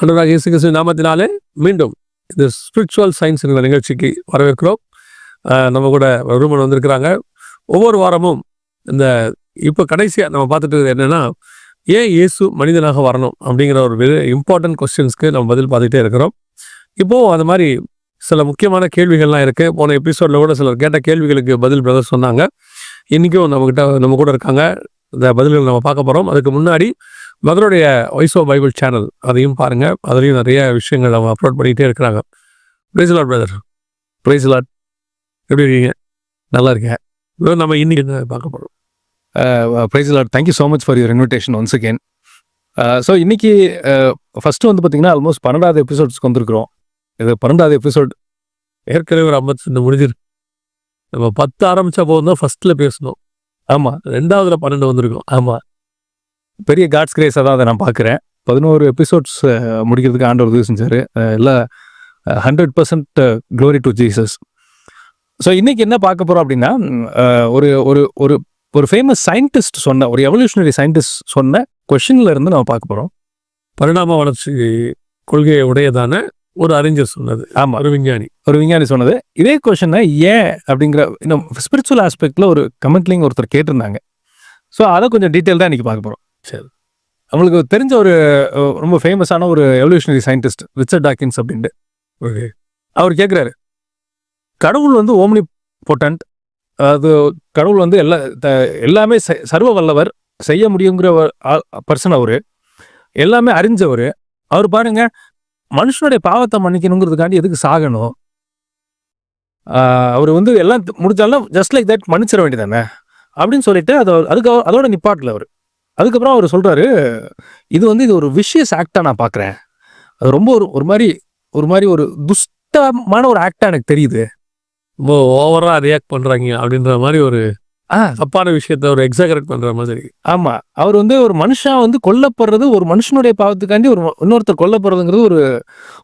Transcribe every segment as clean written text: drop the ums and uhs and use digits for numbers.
ஆண்டவராகிய இயேசு கிறிஸ்துவின் நாமத்தினாலே மீண்டும் இந்த ஸ்பிரிச்சுவல் சயின்ஸ் என்ற நிகழ்ச்சிக்கு வரவேற்கிறோம். நம்ம கூட ரூமன் வந்திருக்கிறாங்க. ஒவ்வொரு வாரமும் இந்த இப்போ கடைசியாக நம்ம பார்த்துட்டு இருக்கிறது என்னென்னா, ஏன் இயேசு மனிதனாக வரணும் அப்படிங்கிற ஒரு வெரி இம்பார்ட்டன்ட் கொஸ்டின்ஸ்க்கு நம்ம பதில் பார்த்துக்கிட்டே இருக்கிறோம். இப்போது அந்த மாதிரி சில முக்கியமான கேள்விகள்லாம் இருக்குது. போன எபிசோடில் கூட சிலர் கேட்ட கேள்விகளுக்கு பதில் பிரதர் சொன்னாங்க. இன்றைக்கும் நம்ம கூட இருக்காங்க. இந்த பதில்கள் நம்ம பார்க்க போகிறோம். அதுக்கு முன்னாடி மதருடைய வாய்ஸ் ஆஃப் பைபிள் சேனல் அதையும் பாருங்கள். அதுலேயும் நிறைய விஷயங்கள் அவங்க அப்லோட் பண்ணிகிட்டே இருக்கிறாங்க. Praise Lord brother. Praise Lord. எப்படி இருக்கீங்க? நல்லா இருக்கேன். நம்ம இன்னைக்கு என்ன பார்க்க போகிறோம்? Praise Lord. Thank you so much for your invitation once again. So இன்னைக்கு ஃபஸ்ட்டு வந்து பார்த்தீங்கன்னா ஆல்மோஸ்ட் 12வது எபிசோட்ஸ்க்கு வந்திருக்கிறோம். இது 12வது எபிசோட். ஏற்கனவே ஒரு 52 முடிஞ்சிருக்கு. நம்ம 10 ஆரம்பித்த போது தான் ஃபஸ்ட்டில் பேசணும். ஆமாம், 2வதுல 12 வந்திருக்கோம். ஆமாம், பெரிய காட்ஸ் கிரேஸாக தான் அதை நான் பார்க்குறேன். 11 எபிசோட்ஸ் முடிக்கிறதுக்கு ஆண்டவர் உதவி செஞ்சார். எல்லாம் 100% க்ளோரி டு ஜீசஸ். ஸோ இன்றைக்கி என்ன பார்க்க போகிறோம் அப்படின்னா, ஒரு ஒரு ஒரு ஒரு ஃபேமஸ் சயின்டிஸ்ட் சொன்ன, ஒரு எவல்யூஷனரி சயின்டிஸ்ட் சொன்ன கொஷினில் இருந்து நம்ம பார்க்க போகிறோம். பரிணாம வளர்ச்சி கொள்கையை உடையதான ஒரு அறிஞர் சொன்னது. ஆமாம், ஒரு விஞ்ஞானி சொன்னது. இதே கொஷனை ஏன் அப்படிங்கிற இன்னும் ஸ்பிரிச்சுவல் ஆஸ்பெக்டில் ஒரு கமெண்ட்லிங் ஒருத்தர் கேட்டிருந்தாங்க. ஸோ அதை கொஞ்சம் டீட்டெயில் தான் இன்றைக்கி பார்க்க போகிறோம். சரி, அவங்களுக்கு தெரிஞ்ச ஒரு ரொம்ப ஃபேமஸான ஒரு எவல்யூஷனரி சயின்டிஸ்ட் ரிச்சர்ட் டாக்கின்ஸ் அப்படின்ட்டு. ஓகே, அவர் கேட்குறாரு, கடவுள் வந்து ஓம்னி பொட்டன்ட், அது கடவுள் வந்து எல்லாமே சர்வ வல்லவர், செய்ய முடியுங்கிற பர்சன். அவர் எல்லாமே அறிஞ்சவர். அவர் பாருங்க, மனுஷனுடைய பாவத்தை மன்னிக்கணுங்கிறதுக்காண்டி எதுக்கு சாகணும்? அவர் வந்து எல்லாம் முடிச்சாலும் ஜஸ்ட் லைக் தட் மன்னிச்சிட வேண்டியதானே அப்படின்னு சொல்லிட்டு அதோட நிப்பாட்டில் அவர். அதுக்கப்புறம் அவர் சொல்கிறாரு, இது ஒரு விஷயஸ் ஆக்டாக நான் பார்க்குறேன். அது ரொம்ப ஒரு மாதிரி ஒரு துஷ்டமான ஒரு ஆக்டாக எனக்கு தெரியுது. ரொம்ப ஓவராக ரியாக்ட் பண்ணுறாங்க அப்படின்ற மாதிரி ஒரு தப்பான விஷயத்த ஒரு எக்ஸாகரேட் பண்ணுற மாதிரி. ஆமாம், அவர் ஒரு மனுஷன் கொல்லப்படுறது, ஒரு மனுஷனுடைய பாவத்துக்காண்டி இன்னொருத்தர் கொல்லப்படுறதுங்கிறது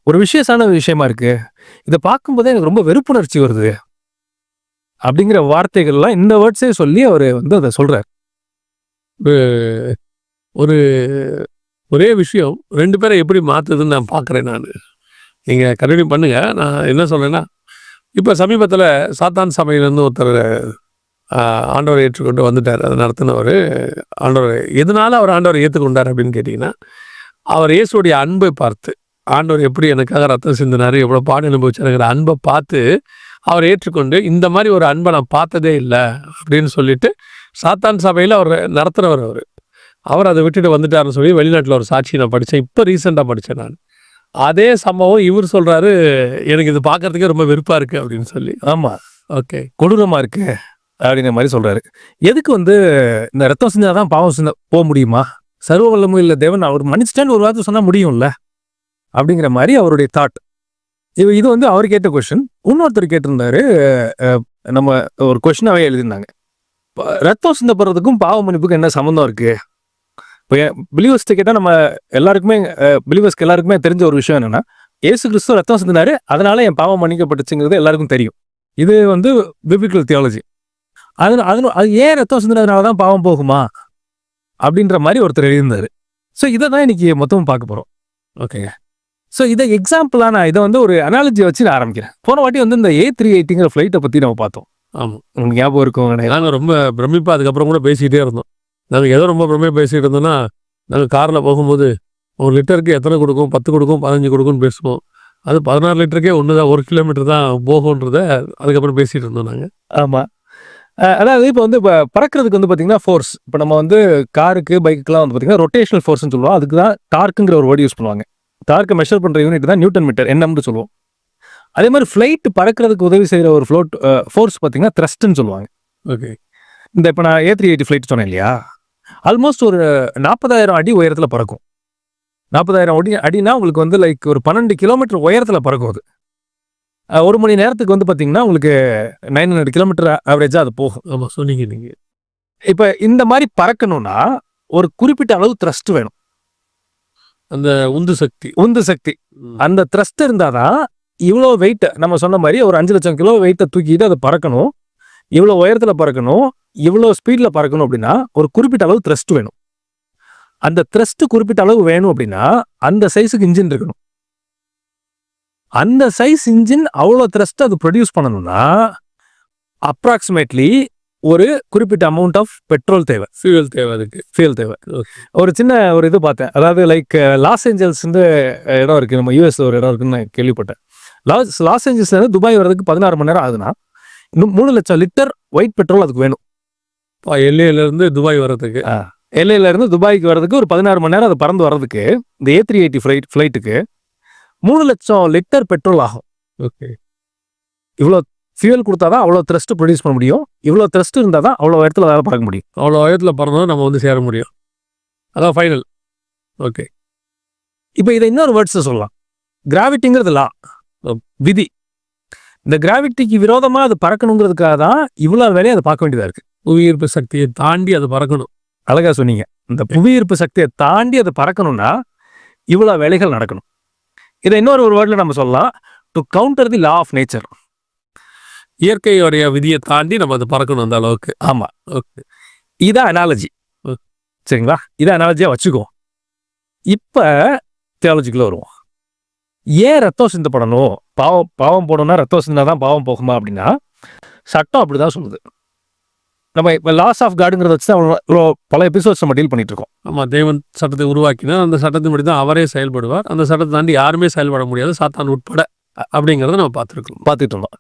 ஒரு விஷயமான விஷயமா இருக்கு. இதை பார்க்கும்போதே எனக்கு ரொம்ப வெறுப்புணர்ச்சி வருது அப்படிங்கிற வார்த்தைகள்லாம், இந்த வேர்ட்ஸே சொல்லி அவர் அதை சொல்கிறார். ஒரே விஷயம் 2 பேரை எப்படி மாற்றுதுன்னு நான் பார்க்குறேன். நீங்கள் கண்டினியூ பண்ணுங்கள். நான் என்ன சொல்கிறேன்னா, இப்போ சமீபத்தில் சாத்தான் சபையிலேருந்து ஒருத்தர் ஆண்டவரை ஏற்றுக்கொண்டு வந்துட்டார். அதை நடத்தினவர் ஆண்டவர். எதனால அவர் ஆண்டவரை ஏற்றுக்கொண்டார் அப்படின்னு கேட்டிங்கன்னா, அவர் இயேசுடைய அன்பை பார்த்து, ஆண்டவர் எப்படி எனக்காக ரத்தம் சிந்தினார், எவ்வளோ பாடு அனுபவிச்சாருங்கிற அன்பை பார்த்து அவர் ஏற்றுக்கொண்டு, இந்த மாதிரி ஒரு அன்பை நான் பார்த்ததே இல்லை அப்படின்னு சொல்லிட்டு சாத்தான் சபையில் அவர் நடத்துகிறவர். அவர் அதை விட்டுட்டு வந்துட்டாருன்னு சொல்லி வெளிநாட்டில் ஒரு சாட்சி நான் படித்தேன். இப்போ ரீசெண்டாக படித்தேன் நான். அதே சம்பவம் இவர் சொல்கிறாரு, எனக்கு இது பார்க்குறதுக்கே ரொம்ப வெறுப்பாக இருக்குது அப்படின்னு சொல்லி. ஆமாம், ஓகே, கொடூரமாக இருக்குது அப்படிங்கிற மாதிரி சொல்கிறாரு. எதுக்கு இந்த ரத்தம் செஞ்சால் தான் பாவம் செஞ்ச போக முடியுமா? சர்வ வல்லமும் இல்லை தேவன் அவர் மன்னிச்சிட்டேன்னு ஒரு வார்த்தை சொன்னால் முடியும்ல அப்படிங்கிற மாதிரி அவருடைய தாட். இது அவர் கேட்ட கொஸ்டின். இன்னொருத்தர் கேட்டிருந்தாரு, நம்ம ஒரு கொஸ்டினாகவே எழுதியிருந்தாங்க, ரத்தம் சிந்தப்படுறதுக்கும் பாவ மன்னிப்புக்கும் என்ன சம்மந்தம் இருக்குது? இப்போ பிலீவர்ஸ்ட்டு கேட்டால் நம்ம எல்லாருக்குமே, பிலீவர்ஸ்க்கு எல்லாருக்குமே தெரிஞ்ச ஒரு விஷயம் என்னென்னா, ஏசு கிறிஸ்து ரத்தம் சிந்தினாரு, அதனால என் பாவம் மன்னிக்கப்பட்டுச்சுங்கிறது எல்லாருக்கும் தெரியும். இது பிபிளிக்கல் தியாலஜி. அது ஏன் ரத்தம் சிந்தினதுனால தான் பாவம் போகுமா அப்படின்ற மாதிரி ஒருத்தர் எழுதியிருந்தார். ஸோ இதை தான் இன்னைக்கு மொத்தமும் பார்க்க போகிறோம். ஓகேங்க. ஸோ இதை எக்ஸாம்பிளாக நான் இதை ஒரு அனாலஜி வச்சு நான் ஆரம்பிக்கிறேன். போன வாட்டி இந்த A380ங்கிற ஃப்ளைட்டை பற்றி நம்ம பார்த்தோம். ஆமாம், உங்களுக்கு ஞாபகம் இருக்கும். நாங்கள் ரொம்ப பிரமிப்பாக அதுக்கப்புறம் கூட பேசிக்கிட்டே இருந்தோம். நாங்கள் ஏதோ ரொம்ப பிரமிப்பாக பேசிகிட்டு இருந்தோம்னா, நாங்கள் காரில் போகும்போது 1 லிட்டருக்கு எத்தனை கொடுக்கும், 10 கொடுக்கும், 15 கொடுக்கும்னு பேசுவோம். அது 16 லிட்டருக்கே 1 தான், 1 கிலோமீட்டர் தான் போகுன்றத அதுக்கப்புறம் பேசிகிட்டு இருந்தோம் நாங்கள். ஆமாம், அதாவது இப்போ பறக்கிறதுக்கு பார்த்தீங்கன்னா ஃபோர்ஸ், இப்போ நம்ம காருக்கு பைக்குக்கெலாம் பார்த்தீங்கன்னா ரொட்டேஷனல் ஃபோர்ஸ்னு சொல்லுவோம். அதுக்கு தான் டார்க்குங்கிற ஒரு வேர்டு யூஸ் பண்ணுவாங்க. டார்க்கை மெஷர் பண்ணுற யூனிட் தான் நியூட்டன் மீட்டர், NMன்னு சொல்லுவோம். அதே மாதிரி ஃப்ளைட் பறக்கிறதுக்கு உதவி செய்கிற ஒரு ஃபோர்ஸ் பார்த்தீங்கன்னா த்ரஸ்ட்னு சொல்லுவாங்க. ஓகே, இப்போ நான் A380 ஃப்ளைட் சொன்னேன் இல்லையா, ஆல்மோஸ்ட் ஒரு 40,000 அடி உயரத்தில் பறக்கும். 40,000 அடினா உங்களுக்கு லைக் ஒரு 12 கிலோமீட்டர் உயரத்தில் பறக்கும். அது 1 மணி நேரத்துக்கு பார்த்தீங்கன்னா உங்களுக்கு 900 கிலோமீட்டர் ஆவரேஜாக அது போகும். ஆமாம், சொன்னீங்க நீங்கள். இப்போ இந்த மாதிரி பறக்கணும்னா ஒரு குறிப்பிட்ட அளவு த்ரஸ்ட் வேணும். அந்த உந்து சக்தி அந்த த்ரஸ்ட் இருந்தால் தான் இவ்வளோ வெயிட்டை, நம்ம சொன்ன மாதிரி ஒரு 5 லட்சம் கிலோ வெயிட்டை தூக்கிட்டு அதை பறக்கணும், இவ்வளோ உயரத்தில் பறக்கணும், இவ்வளோ ஸ்பீடில் பறக்கணும் அப்படின்னா ஒரு குறிப்பிட்ட அளவு த்ரஸ்ட் வேணும். அந்த த்ரஸ்ட் குறிப்பிட்ட அளவு வேணும் அப்படின்னா அந்த சைஸுக்கு இன்ஜின் இருக்கணும். அந்த சைஸ் இன்ஜின் அவ்வளோ த்ரஸ்ட் அது ப்ரொடியூஸ் பண்ணணும்னா அப்ராக்சிமேட்லி ஒரு குறிப்பிட்ட அமௌண்ட் ஆஃப் பெட்ரோல் தேவை, ஃபியூல் தேவை, அதுக்கு ஃபியூல் தேவை. ஒரு சின்ன ஒரு இது பார்த்தேன், அதாவது லைக் லாஸ் ஏஞ்சல்ஸ் இடம் இருக்கு, நம்ம யூஎஸ்ல ஒரு இடம் இருக்குன்னு நான் கேள்விப்பட்டேன். லாஸ் ஏஞ்சல்ஸ்ல இருந்து துபாய் வர்றதுக்கு 16 மணி நேரம் ஆகுதுன்னா இன்னும் 3 லட்சம் லிட்டர் ஒயிட் பெட்ரோல் அதுக்கு வேணும். எல்ஏல இருந்து துபாய் வர்றதுக்கு, எல்ஏல இருந்து துபாய்க்கு வர்றதுக்கு ஒரு 16 மணி நேரம் அது பறந்து வர்றதுக்கு இந்த A380 ஃபிளைட்டுக்கு 3 லட்சம் லிட்டர் பெட்ரோல் ஆகும். ஓகே, இவ்வளோ ஃபியூல் கொடுத்தாதான் அவ்வளோ த்ரஸ்ட் ப்ரொடியூஸ் பண்ண முடியும். இவ்வளோ த்ரஸ்ட் இருந்தால் தான் அவ்வளோ இடத்துல வேலை பார்க்க முடியும். அவ்வளோ உயரத்தில் பறந்தாலும் நம்ம வந்து சேர முடியும். அதான் ஃபைனல். ஓகே, இப்போ இதை இன்னொரு வேர்ட்ஸை சொல்லலாம். கிராவிட்டிங்கிறது லா, விதி. இந்த கிராவிட்டிக்கு விரோதமாக அது பறக்கணுங்கிறதுக்காக தான் இவ்வளோ வேலையை அதை பார்க்க வேண்டியதாக இருக்குது. புவியீர்ப்பு சக்தியை தாண்டி அது பறக்கணும். அழகா சொன்னீங்க. இந்த புவியீர்ப்பு சக்தியை தாண்டி அது பறக்கணும்னா இவ்வளோ வேலைகள் நடக்கணும். இதை இன்னொரு வேர்டில் நம்ம சொல்லலாம், to counter the law of nature. இயற்கையோடைய விதியை தாண்டி நம்ம அது பறக்கணும் அந்த அளவுக்கு. ஆமாம், ஓகே, இதான் அனாலஜி. சரிங்களா, இதை அனாலஜியாக வச்சுக்குவோம். இப்போ தியாலஜிக்குள்ள வருவோம். ஏன் ரத்தம் சிந்தப்படணும்? பாவம் போடணும்னா ரத்தம் சிந்தா தான் பாவம் போகுமா அப்படின்னா சட்டம் அப்படிதான் சொல்லுது. நம்ம இப்போ லாஸ் ஆஃப் காடுங்கிறத வச்சு தான் இவ்வளோ பல எபிசோட்ஸ் நம்ம டீல் பண்ணிட்டு இருக்கோம். ஆமாம், தேவன் சட்டத்தை உருவாக்கினா அந்த சட்டத்தின்படி தான் அவரே செயல்படுவார். அந்த சட்டத்தை தாண்டி யாருமே செயல்பட முடியாது, சாத்தான் உட்பட. அப்படிங்கிறத நம்ம பார்த்துட்டு இருந்தோம்.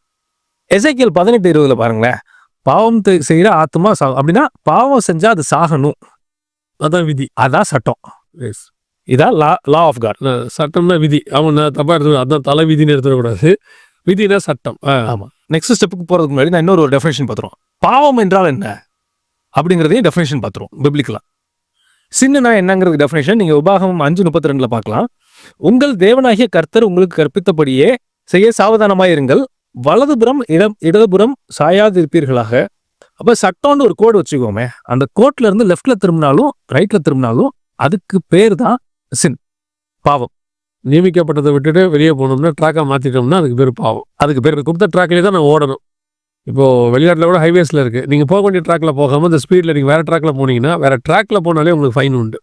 எசேக்கியேல் 18:20 பாருங்களேன், பாவம் செய்கிற ஆத்மா அப்படின்னா பாவம் செஞ்சா அது சாகணும், அதான் விதி, அதான் சட்டம். எஸ், இதான் லா ஆஃப் காட். சட்டம்னா விதி. அவன் தப்பா எடுத்து அதான் தலை விதின்னு எடுத்துடக்கூடாது. விதினா சட்டம். ஆமாம். நெக்ஸ்ட் ஸ்டெப்புக்கு போகிறதுக்கு முன்னாடி நான் இன்னொரு டெஃபினேஷன் பார்த்துருவோம். பாவம் என்றால் என்ன அப்படிங்கிறதையும் டெஃபினேஷன் பார்த்துருவோம் பிப்ளிக்கலா. சின்னா என்னங்கிறது டெஃபினேஷன் நீங்கள் உபாகமம் 5:32 பார்க்கலாம். உங்கள் தேவனாகிய கர்த்தர் உங்களுக்கு கற்பித்தபடியே செய்ய சாவதானமாக இருங்கள், வலதுபுறம் இடதுபுறம் சாயாதிருப்பீர்களாக. அப்போ சட்டம்னு ஒரு கோடு வச்சுக்கோமே, அந்த கோட்ல இருந்து லெஃப்ட்ல திரும்பினாலும் ரைட்ல திரும்பினாலும் அதுக்கு பேர் தான் சின், பாவம். நியமிக்கப்பட்டதை விட்டுட்டு வெளியே போனோம்னா ட்ராக்கை மாற்றிட்டோம்னா அதுக்கு பேர் பாவம். அதுக்கு பேர் கொடுத்த ட்ராக்லேயே தான் நான் ஓடணும். இப்போது வெளிநாட்டில் கூட ஹைவேஸில் இருக்குது, நீங்கள் போக வேண்டிய ட்ராக்கில் போகாமல் இந்த ஸ்பீடில் நீங்கள் வேறு ட்ராக்கில் போனீங்கன்னா வேறு ட்ராக்கில் போனாலே உங்களுக்கு ஃபைன் உண்டு.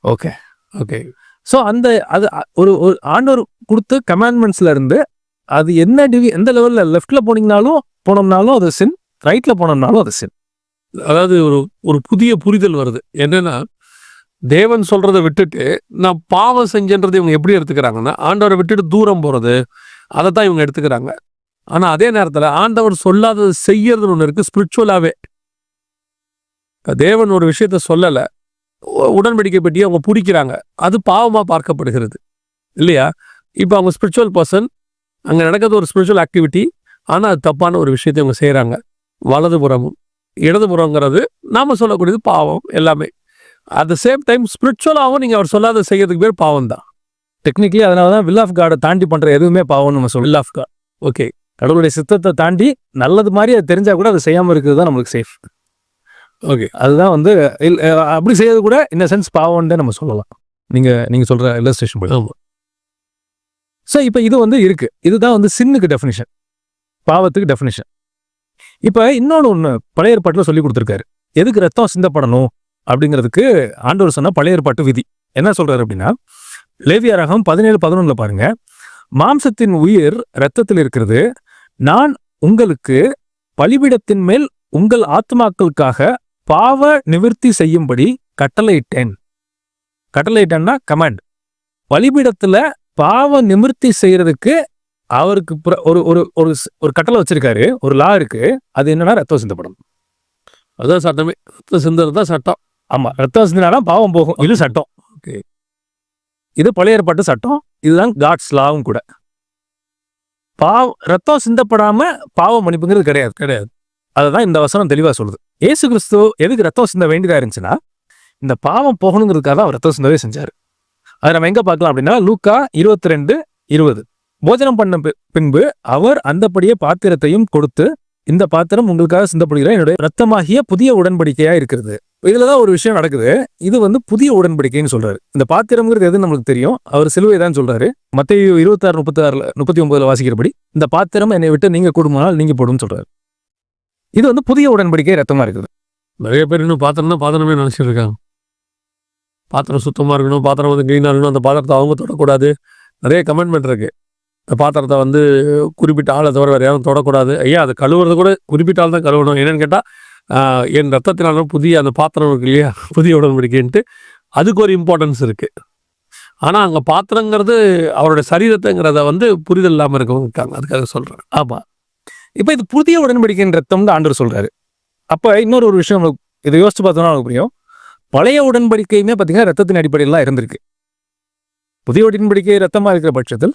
Okay okay. ஸோ அது ஒரு ஆண்டவர் கொடுத்த கமாண்ட்மெண்ட்ஸ்ல இருந்து அது என்ன எந்த லெவலில் லெஃப்டில் போனோம்னாலும் அது சின், ரைட்டில் போனோம்னாலும் அது சின். அதாவது ஒரு புதிய புரிதல் வருது. என்னென்னா, தேவன் சொல்கிறத விட்டுட்டு நான் பாவம் செஞ்சன்றதை இவங்க எப்படி எடுத்துக்கிறாங்கன்னா, ஆண்டவரை விட்டுட்டு தூரம் போகிறது, அதை தான் இவங்க எடுத்துக்கிறாங்க. ஆனால் அதே நேரத்தில் ஆண்டவர் சொல்லாதது செய்யறதுன்னு ஒன்று இருக்குது ஸ்பிரிச்சுவலாகவே. தேவன் ஒரு விஷயத்த சொல்லலை, உடன்படிக்கை பற்றி அவங்க பிடிக்கிறாங்க, அது பாவமாக பார்க்கப்படுகிறது இல்லையா? இப்போ அவங்க ஸ்பிரிச்சுவல் பர்சன், அங்கே நடக்கிறது ஒரு ஸ்பிரிச்சுவல் ஆக்டிவிட்டி, ஆனால் அது தப்பான ஒரு விஷயத்தை அவங்க செய்கிறாங்க. வலதுபுறமும் இடதுபுறங்கிறது நாம் சொல்லக்கூடியது பாவம் எல்லாமே. அட் த சேம் டைம் ஸ்பிரிச்சுவலாகவும் நீங்கள் அவர் சொல்லாத செய்யறதுக்கு பேர் பாவம் தான். டெக்னிக்கலி அதனால தான் வில் ஆஃப் காடை தாண்டி பண்ணுற எதுவுமே பாவம்னு நம்ம சொல்லுவோம். Will of God. ஓகே, கடவுளுடைய சித்தத்தை தாண்டி நல்லது மாதிரி அது தெரிஞ்சா கூட அதை செய்யாமல் இருக்கிறது தான் நம்மளுக்கு சேஃப். ஓகே, அதுதான் அப்படி செய்யறது கூட இந்த சென்ஸ் பாவம்னு நம்ம சொல்லலாம். நீங்கள் சொல்கிற இல்லஸ்ட்ரேஷன் போய். ஸோ இப்போ இது இருக்கு, இதுதான் சின்னுக்கு டெஃபினிஷன், பாவத்துக்கு டெஃபினிஷன். இப்போ இன்னொன்று பழைய ஏற்பாட்டில் சொல்லி கொடுத்துருக்காரு, எதுக்கு ரத்தம் சிந்தப்படணும் அப்படிங்கிறதுக்கு. ஆண்டவர் சொன்ன பழைய ஏற்பாட்டு விதி என்ன சொல்றாரு அப்படின்னா, லேவியராகமம் 17:11 பாருங்க, மாம்சத்தின் உயிர் இரத்தத்தில் இருக்கிறது, நான் உங்களுக்கு பலிபீடத்தின் மேல் உங்கள் ஆத்மாக்களுக்காக பாவ நிவர்த்தி செய்யும்படி கட்டளையிட்டேன். கட்டளையிட்டேன்னா கமாண்ட். பலிபீடத்துல பாவ நிவர்த்தி செய்யறதுக்கு அவருக்கு ஒரு கட்டளை வச்சிருக்காரு, ஒரு லா இருக்கு. அது என்னன்னா ரத்தம் சிந்தப்படும். அதான் சட்டமே, ரத்தம் சிந்தறது தான் சட்டம். ஆமா, ரத்தம் சிந்தினாதான் பாவம் போகும், இது சட்டம். ஓகே, இது பழைய ஏற்பாட்டு சட்டம், இதுதான் காட்ஸ் லாவும் கூட. ரத்தம் சிந்தப்படாம பாவ மன்னிப்புங்கிறது கிடையாது. அதுதான் இந்த வசனம் தெளிவா சொல்லுது. ஏசு கிறிஸ்து எதுக்கு ரத்தம் சிந்த வேண்டியதா இருந்துச்சுன்னா, இந்த பாவம் போகணுங்கிறதுக்காக தான் அவர் ரத்தம் சிந்தவே செஞ்சாரு. அதை நம்ம எங்க பார்க்கலாம் அப்படின்னா, லூக்கா 22:20. போஜனம் பண்ண பின்பு அவர் அந்தபடியே பாத்திரத்தையும் கொடுத்து, இந்த பாத்திரம் உங்களுக்காக சிந்தப்படுகிற என்னுடைய ரத்தமாகிய புதிய உடன்படிக்கையா இருக்கிறது. இதுலதான் ஒரு விஷயம் நடக்குது. இது புதிய உடன்படிக்கைன்னு சொல்றாரு. இந்த பாத்திரம்ங்கிறது எது நம்மளுக்கு தெரியும், அவர் சிலுவை தான் சொல்றாரு. மத்தேயு 26:36-39 வாசிக்கிறபடி, இந்த பாத்திரம் என்னை விட்டு நீங்க கூடுமானால் நீங்க போடும் சொல்றாரு. இது புதிய உடன்படிக்கை ரத்தமா இருக்குது. நிறைய பேர் இன்னும் பாத்திரம்னா பாத்திரமே நினைச்சிட்டு இருக்காங்க. பாத்திரம் சுத்தமாக இருக்கணும், பாத்திரம் வந்து க்ளீனாக இருக்கணும், அந்த பாத்திரத்தை அவங்க தொடக்கூடாது. நிறைய கமெண்ட்மெண்ட் இருக்குது. இந்த பாத்திரத்தை வந்து குறிப்பிட்ட ஆளை தவிர வேறு யாரும் தொடக்கூடாது. ஐயா அது கழுவுறது கூட குறிப்பிட்ட ஆள் தான் கழுவணும். என்னென்னு கேட்டால் என் ரத்தத்தினாலும் புதிய அந்த பாத்திரம் இருக்கு இல்லையா, புதிய உடன்படிக்கைன்ட்டு அதுக்கு ஒரு இம்பார்ட்டன்ஸ் இருக்குது. ஆனால் அங்கே பாத்திரங்கிறது அவருடைய சரீரத்தைங்கிறத வந்து புரிதல் இல்லாமல் இருக்கவங்க இருக்காங்க. அதுக்காக சொல்கிறேன். ஆமாம். இப்போ இது புதிய உடன்படிக்கையின் ரத்தம்னு ஆண்டவர் சொல்கிறாரு. அப்போ இன்னொரு ஒரு விஷயம் இதை யோசிச்சு பார்த்தோம்னா நமக்கு புரியும். பழைய உடன்படிக்கையுமே பார்த்தீங்கன்னா ரத்தத்தின் அடிப்படையில் தான் இருந்திருக்கு. புதிய உடன்படிக்கை ரத்தமாக இருக்கிற பட்சத்தில்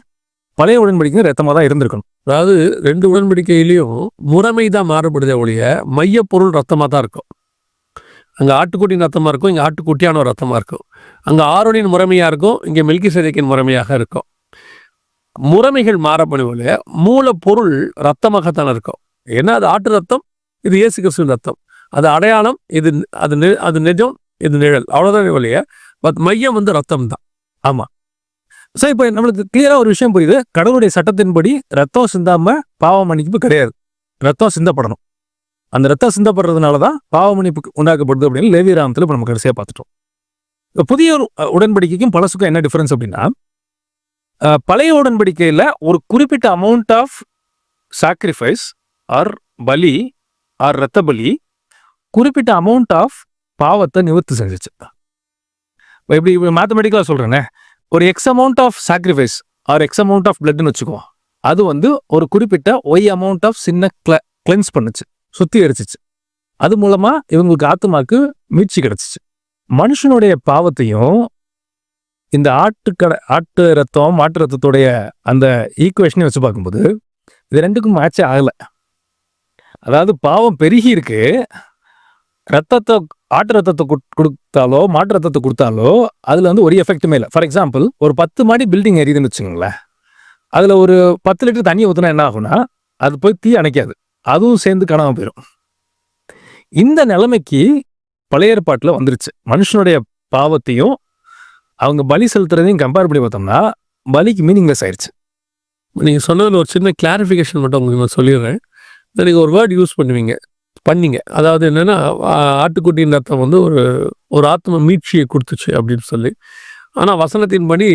பழைய உடன்படிக்கை ரத்தமாக தான் இருந்திருக்கணும். அதாவது 2 உடன்படிக்கையிலையும் முறைமை தான் மாறுபடுதே ஒழிய மையப்பொருள் ரத்தமாக தான் இருக்கும். அங்கே ஆட்டுக்குட்டியின் ரத்தமாக இருக்கும், இங்கே ஆட்டுக்குட்டியான ஒரு ரத்தமாக இருக்கும். அங்கே ஆரோனின் முறைமையாக இருக்கும், இங்கே மெல்கிசேதேக்கின் முறைமையாக இருக்கும். முறைமைகள் மாறப்படுவதில் மூலப்பொருள் ரத்தமாகத்தான் இருக்கும். ஏன்னா அது ஆட்டு ரத்தம், இது இயேசு கிறிஸ்துவின் ரத்தம். அது அடையாளம், அது நிஜம், இது நிழல், அவ்வளோதான் ஒழிய பட் மையம் வந்து ரத்தம் தான். ஆமாம். ஸோ இப்போ நம்மளுக்கு கிளியராக ஒரு விஷயம் புரியுது. கடவுளுடைய சட்டத்தின்படி ரத்தம் சிந்தாமல் பாவ மன்னிப்பு கிடையாது. ரத்தம் சிந்தப்படணும். அந்த ரத்தம் சிந்தப்படுறதுனால தான் பாவ மன்னிப்பு உண்டாக்கப்படுது அப்படின்னு லேவியராமத்தில் இப்போ நம்ம கடைசியாக பார்த்துட்டோம். இப்போ புதிய உடன்படிக்கைக்கும் பழசுக்கும் என்ன டிஃபரன்ஸ் அப்படின்னா, பழைய உடன்படிக்கையில் ஒரு குறிப்பிட்ட அமௌண்ட் ஆஃப் சாக்ரிஃபைஸ் ஆர் பலி ஆர் ரத்த பலி குறிப்பிட்ட அமௌண்ட் ஆஃப் பாவத்தை நிவர்த்தி செஞ்சிச்சு. இப்போ எப்படி மேத்தமெட்டிக்கலாக சொல்கிறேன்னே, ஒரு x amount of sacrifice or x amount of பிளட்னு வச்சுக்குவோம். அது வந்து ஒரு குறிப்பிட்ட ஒய் அமௌண்ட் ஆஃப் சின்ன கிளென்ஸ் பண்ணுச்சு, சுத்திகரிச்சிச்சு. அது மூலமாக இவங்களுக்கு ஆத்துமாக்கு மீட்சி கிடச்சிச்சு. மனுஷனுடைய பாவத்தையும் இந்த ஆட்டு ரத்தம் மாட்டு ரத்தத்துடைய அந்த ஈக்குவேஷனையும் வச்சு பார்க்கும்போது இது ரெண்டுக்கும் மேட்சே ஆகலை. அதாவது பாவம் பெருகி இருக்கு. ரத்தத்தை ஆட்டு ரத்தத்தை கொடுத்தாலோ மாட்டு ரத்தத்தை கொடுத்தாலோ அதில் வந்து ஒரு எஃபெக்ட்டுமே இல்லை. ஃபார் எக்ஸாம்பிள், ஒரு 10 மாடி பில்டிங் எரியுதுன்னு வச்சுக்கோங்களேன். அதில் ஒரு 10 லிட்டர் தண்ணி ஊற்றினா என்ன ஆகும்னா அது போய் தீ அணைக்காது, அதுவும் சேர்ந்து காணாமல் போயிடும். இந்த நிலைமைக்கு பழைய ஏற்பாட்டில் வந்துருச்சு. மனுஷனுடைய பாவத்தையும் அவங்க பலி செலுத்துறதையும் கம்பேர் பண்ணி பார்த்தோம்னா பலிக்கு மீனிங்லெஸ் ஆயிடுச்சு. நீங்கள் சொன்னதில் ஒரு சின்ன கிளாரிஃபிகேஷன் மட்டும் உங்களுக்கு நான் சொல்லிடுறேன். நீங்கள் ஒரு வேர்ட் யூஸ் பண்ணீங்க. அதாவது என்னென்னா, ஆட்டுக்குட்டியின் ரத்தம் வந்து ஒரு ஆத்ம மீட்சியை கொடுத்துச்சு அப்படின்னு சொல்லி. ஆனால் வசனத்தின்படி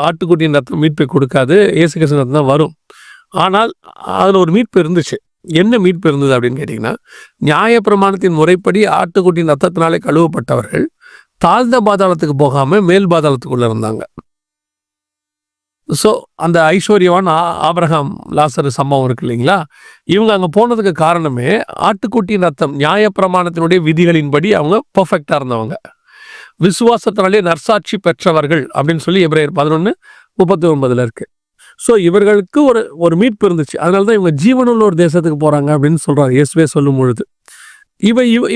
ஆட்டுக்குட்டியின் ரத்தம் மீட்பை கொடுக்காது, இயேசு கிறிஸ்து ரத்தம் தான் வரும். ஆனால் அதில் ஒரு மீட்பு இருந்துச்சு. என்ன மீட்பு இருந்தது அப்படின்னு கேட்டிங்கன்னா, நியாயப்பிரமாணத்தின் முறைப்படி ஆட்டுக்குட்டியின் ரத்தத்தினாலே கழுவப்பட்டவர்கள் தாழ்ந்த பாதாளத்துக்கு போகாமல் மேல் பாதாளத்துக்குள்ளே இருந்தாங்க. ஸோ அந்த ஐஸ்வர்யவான் ஆபிரகாம் லாசரு சம்பவம் இருக்கு இல்லைங்களா, இவங்க அங்கே போனதுக்கு காரணமே ஆட்டுக்குட்டியின் ரத்தம், நியாயப்பிரமாணத்தினுடைய விதிகளின்படி அவங்க பர்ஃபெக்டாக இருந்தவங்க, விசுவாசத்தினாலே நற்சாட்சி பெற்றவர்கள் அப்படின்னு சொல்லி எபிரேயர் 11:39 இருக்கு. ஸோ இவர்களுக்கு ஒரு மீட்பு இருந்துச்சு. அதனால தான் இவங்க ஜீவனுள்ள ஒரு தேசத்துக்கு போகிறாங்க அப்படின்னு சொல்கிறார் இயேசுவே சொல்லும் பொழுது.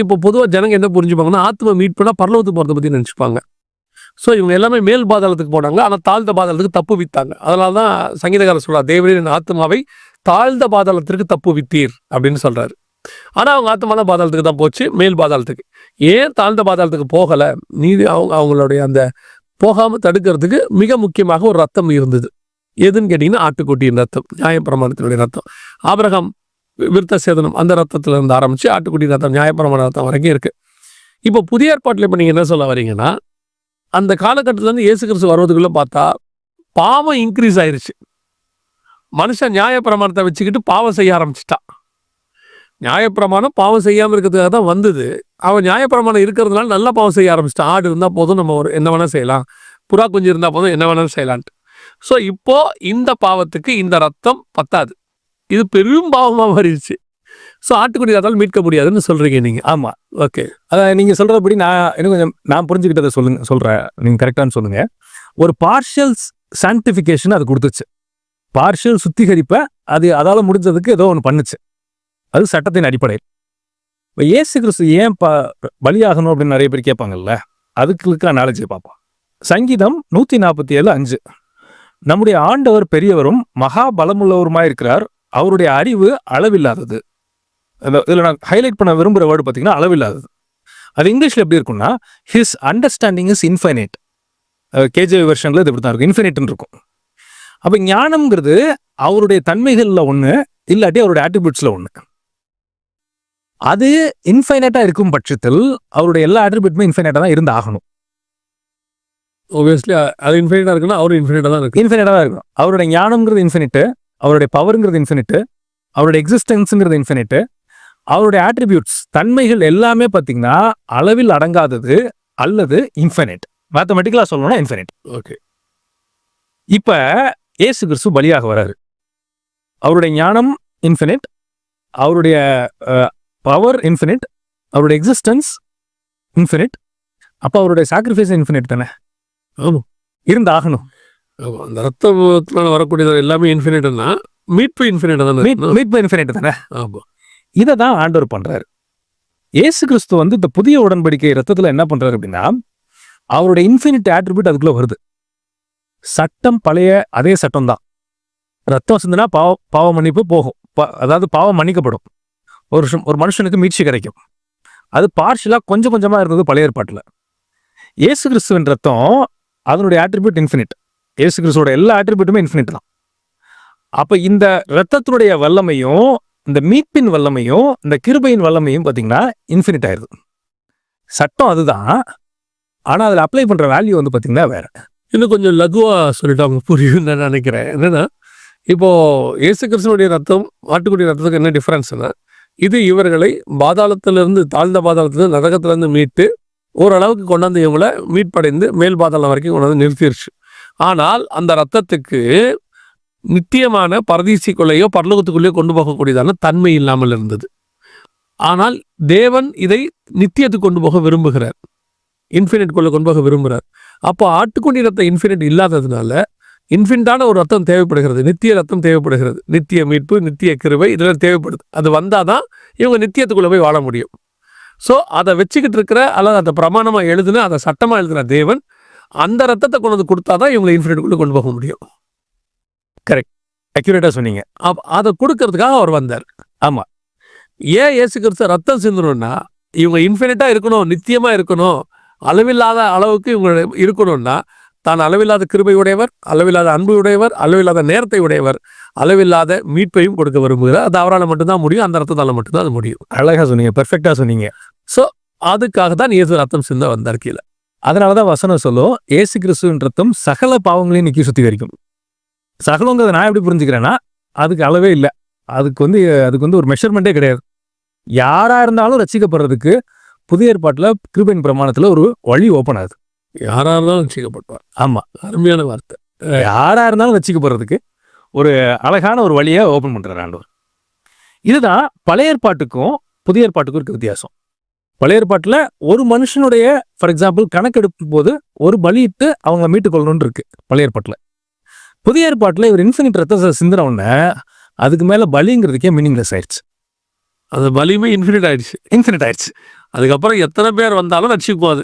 இப்போ பொதுவாக ஜனங்க என்ன புரிஞ்சுப்பாங்கன்னா, ஆத்ம மீட்புனா பரலோகத்துக்கு போகிறத பற்றி நினச்சிப்பாங்க. ஸோ இவங்க எல்லாமே மேல் பாதாளத்துக்கு போனாங்க, ஆனால் தாழ்ந்த பாதாளத்துக்கு தப்பு வித்தாங்க. அதனால தான் சங்கீதக்காரர் சொல்கிறார், தேவரீர் ஆத்மாவை தாழ்ந்த பாதாளத்திற்கு தப்பு வித்தீர் அப்படின்னு சொல்கிறாரு. ஆனால் அவங்க ஆத்மா தான் பாதாளத்துக்கு தான் போச்சு, மேல் பாதாளத்துக்கு. ஏன் தாழ்ந்த பாதாளத்துக்கு போகலை? நீதி அவங்களுடைய அந்த போகாமல் தடுக்கிறதுக்கு மிக முக்கியமாக ஒரு ரத்தம் இருந்தது. எதுன்னு கேட்டிங்கன்னா, ஆட்டுக்குட்டியின் ரத்தம், நியாயப்பிரமாணத்தினுடைய ரத்தம். ஆபிரகாம் விருத்த சேதனம் அந்த ரத்தத்தில் இருந்து ஆரம்பித்து ஆட்டுக்குட்டி ரத்தம், நியாயப்பிரமாண ரத்தம் வரைக்கும் இருக்குது. இப்போ புதிய ஏற்பாட்டில் இப்போ நீங்கள் என்ன சொல்ல வரீங்கன்னா, அந்த காலகட்டத்திலேருந்து இயேசு கிறிஸ்து வருவதுக்குள்ளே பார்த்தா பாவம் இன்க்ரீஸ் ஆயிடுச்சு. மனுஷன் நியாயப்பிரமாணத்தை வச்சுக்கிட்டு பாவம் செய்ய ஆரம்பிச்சிட்டான். நியாயப்பிரமாணம் பாவம் செய்யாமல் இருக்கிறதுக்காக தான் வந்தது. அவன் நியாயப்பிரமாணம் இருக்கிறதுனால நல்லா பாவம் செய்ய ஆரம்பிச்சிட்டான். ஆடு இருந்தால் போதும், நம்ம என்ன வேணால் செய்யலாம், புறா குஞ்சு இருந்தால் போதும், என்ன வேணாலும் செய்யலான்ட்டு. ஸோ இப்போ இந்த பாவத்துக்கு இந்த ரத்தம் பத்தாது, இது பெரும் பாவமாக மாறிடுச்சு. ஸோ ஆட்டுக்குடி ரத்தம் மீட்க முடியாதுன்னு சொல்கிறீங்க நீங்கள். ஆமாம், ஓகே. அதான் நீங்கள் சொல்கிறபடி இன்னும் கொஞ்சம் நான் புரிஞ்சுக்கிட்டதை சொல்கிறேன், நீங்கள் கரெக்டானு சொல்லுங்கள். ஒரு பார்ஷியல் சான்டிஃபிகேஷன் அது கொடுத்துச்சு, பார்ஷியல் சுத்திகரிப்பை அது அதால் முடிஞ்சதுக்கு ஏதோ ஒன்று பண்ணுச்சு. அது சட்டத்தின் அடிப்படையில். இப்போ இயேசு கிறிஸ்து ஏன் பலியாகணும் அப்படின்னு நிறைய பேர் கேட்பாங்கல்ல, அதுக்கு நாலேஜ் பார்ப்போம். சங்கீதம் 147:5, நம்முடைய ஆண்டவர் பெரியவரும் மகா பலமுள்ளவருமாய் இருக்கிறார், அவருடைய அறிவு அளவில்லாதது. இதில் நான் ஹைலைட் பண்ண விரும்புகிற வேர்டு பார்த்தீங்கன்னா அளவில்லாதது. அது இங்கிலீஷில் எப்படி இருக்கும்னா, his understanding is infinite. KJV வெர்ஷனில் இது இப்படி தான் இருக்கும், இன்ஃபைனைட்னு இருக்கும். அப்போ ஞானம்ங்கிறது அவருடைய தன்மைகளில் ஒன்று, இல்லாட்டி அவருடைய ஆட்ரிபியூட்ஸில் ஒன்று. அது இன்ஃபைனைட்டாக இருக்கும் பட்சத்தில் அவருடைய எல்லா ஆட்ரிபியூட்டுமே இன்ஃபைனைட்டாக தான் இருந்து ஆகணும். obviously அது இன்ஃபினிட்டா இருக்குன்னா அவரும் இன்ஃபினிட்டா தான் இருக்கு. இன்ஃபினிட்டா தான் இருக்கும். அவருடைய ஞானம்ங்கிறது இன்ஃபினிட், அவருடைய பவர்ங்கிறது இன்ஃபினிட், அவருடைய எக்ஸிஸ்டன்ஸுங்கிறது இன்ஃபினிட், அவருடைய ஆட்ரிபியூட்ஸ் தன்மைகள் எல்லாமே பார்த்தீங்கன்னா அளவில் அடங்காதது அல்லது இன்ஃபினிட். மேத்தமெட்டிக்கலா சொல்லணும்னா இன்ஃபினிட். ஓகே. இப்ப இயேசு கிறிஸ்து பலியாக வராரு. அவருடைய ஞானம் இன்ஃபினிட், அவருடைய பவர் இன்ஃபினிட், அவருடைய எக்ஸிஸ்டன்ஸ் இன்ஃபினிட். அப்ப அவருடைய சாக்ரிஃபைஸ் இன்ஃபினிட் தானே? ஆமா. இருந்தாகணும். ஆமா. அந்த ரத்தத்தினால வரக்கூடியது எல்லாமே இன்ஃபினிட்னா மீட்பு இன்ஃபினிட் தானே? மீட்பு இன்ஃபினிட் தானே? ஆமா. இதை தான் ஆண்டவர் பண்றாரு. இயேசு கிறிஸ்து வந்து இந்த புதிய உடன்படிக்கை ரத்தத்துல என்ன பண்றாரு அப்படின்னா, அவருடைய இன்ஃபினிட் ஆட்ரிபியூட் அதுக்குள்ள வருது. சட்டம் பழைய அதே சட்டம் தான். ரத்தம் சிந்தினா பாவ மன்னிப்பு போகும், அதாவது பாவம் மன்னிக்கப்படும், ஒரு மனுஷனுக்கு மீட்சி கிடைக்கும். அது பார்ஷலா கொஞ்சம் கொஞ்சமா இருந்தது பழைய ஏற்பாட்டுல. இயேசு கிறிஸ்துவின் ரத்தம் அதனுடைய ஆட்ரிபியூட் இன்ஃபினிட். இயேசு கிறிஸ்துவோட எல்லா ஆட்ரிபியூட்டுமே இன்ஃபினிட் தான். அப்ப இந்த ரத்தத்தினுடைய வல்லமையும் இந்த மீட்பின் வல்லமையும் இந்த கிருபையின் வல்லமையும் பார்த்தீங்கன்னா இன்ஃபினிட் ஆயிருது. சட்டம் அதுதான், ஆனா அதுல அப்ளை பண்ற வேல்யூ வந்து பார்த்தீங்கன்னா வேற. இன்னும் கொஞ்சம் லகுவா சொல்லிட்டு அவங்க புரியும்னு நான் நினைக்கிறேன். என்னன்னா, இப்போ இயேசு கிறிஸ்துனுடைய ரத்தம் ஆட்டுக்குடி ரத்தத்துக்கு என்ன டிஃபரன்ஸ்னா, இது இவர்களை பாதாளத்திலிருந்து, தாழ்ந்த பாதாளத்திலிருந்து, நரகத்திலிருந்து மீட்டு ஓரளவுக்கு கொண்டாந்து இவங்களை மீட்படைந்து மேல் பாதாளம் வரைக்கும் கொண்டாந்து நிறுத்திடுச்சு. ஆனால் அந்த ரத்தத்துக்கு நித்தியமான பரதீசிக்குள்ளேயோ பரலோகத்துக்குள்ளேயோ கொண்டு போகக்கூடியதான தன்மை இல்லாமல் இருந்தது. ஆனால் தேவன் இதை நித்தியத்துக்கு கொண்டு போக விரும்புகிறார், இன்ஃபினிட்குள்ள கொண்டு போக விரும்புகிறார். அப்போ ஆட்டுக்குடி ரத்தம் இன்ஃபினிட் இல்லாததுனால இன்ஃபினிட்டான ஒரு ரத்தம் தேவைப்படுகிறது, நித்திய ரத்தம் தேவைப்படுகிறது. நித்திய மீட்பு, நித்திய கிருபை இதெல்லாம் தேவைப்படுது. அது வந்தாதான் இவங்க நித்தியத்துக்குள்ள போய் வாழ முடியும். ஸோ அதை வச்சுக்கிட்டு இருக்கிற அல்லது அதை பிரமாணமாக எழுதுன, அதை சட்டமாக எழுதுன தேவன் அந்த ரத்தத்தை கொண்டு வந்து கொடுத்தாதான் இவங்களை இன்ஃபினிட்டுக்குள்ளே கொண்டு போக முடியும். கரெக்ட், அக்யூரேட்டா சொன்னீங்க. அதை கொடுக்கறதுக்காக அவர் வந்தார். ஆமா. ஏன் இயேசு கிறிஸ்து ரத்தம் சிந்தணும்னா, இவங்க இன்ஃபினிட்டா இருக்கணும், நித்தியமா இருக்கணும், அளவில்லாத அளவுக்கு இவங்க இருக்கணும்னா, தான் அளவில்லாத கிருபை உடையவர், அளவில்லாத அன்பு உடையவர், அளவில்லாத நேரத்தை உடையவர், அளவில்லாத மீட்பையும் கொடுக்க விரும்புகிறார். அது அவரால் மட்டும்தான் முடியும், அந்த ரத்தத்தால் மட்டும்தான் அது முடியும். அழகா சொன்னீங்க, பெர்ஃபெக்டா சொன்னீங்க. ஸோ அதுக்காக தான் இயேசு ரத்தம் சிந்த வந்தார் கீழே. அதனாலதான் வசனம் சொல்லும், இயேசு கிறிஸ்துவின் ரத்தம் சகல பாவங்களையும் நீக்கி சுத்திகரிக்கும். சகலங்கிறத நான் எப்படி புரிஞ்சுக்கிறேன்னா, அதுக்கு அளவே இல்லை, அதுக்கு வந்து ஒரு மெஷர்மெண்ட்டே கிடையாது. யாரா இருந்தாலும் ரட்சிக்கப்படுறதுக்கு புதிய ஏற்பாட்டுல கிருபையின் பிரமாணத்துல ஒரு வழி ஓப்பன் ஆகுது. யாரா இருந்தாலும் ரட்சிக்கப்படுவார். ஆமா, அருமையான வார்த்தை. யாரா இருந்தாலும் ரட்சிக்கப்படுறதுக்கு ஒரு அழகான ஒரு வழியை ஓப்பன் பண்றாரு ஆண்டவர். இதுதான் பழைய ஏற்பாட்டுக்கும் புதிய ஏற்பாட்டுக்கும் இருக்க வித்தியாசம். பழைய ஏற்பாட்டுல ஒரு மனுஷனுடைய ஃபார் எக்ஸாம்பிள் கணக்கெடுக்கும் போது ஒரு பலியிட்டு அவங்க மீட்டுக் கொள்ளணும்னு இருக்கு பழைய ஏற்பாட்டுல. புதிய ஏற்பாட்டுல இவர் இன்ஃபினிட் ரத்த சிந்தின உடனே அதுக்கு மேல பலிங்கிறதுக்கே மீனிங்லெஸ் ஆயிடுச்சு. அது பலியுமே இன்ஃபினிட் ஆயிடுச்சு. அதுக்கப்புறம் எத்தனை பேர் வந்தாலும் ரட்சிக்கும். அது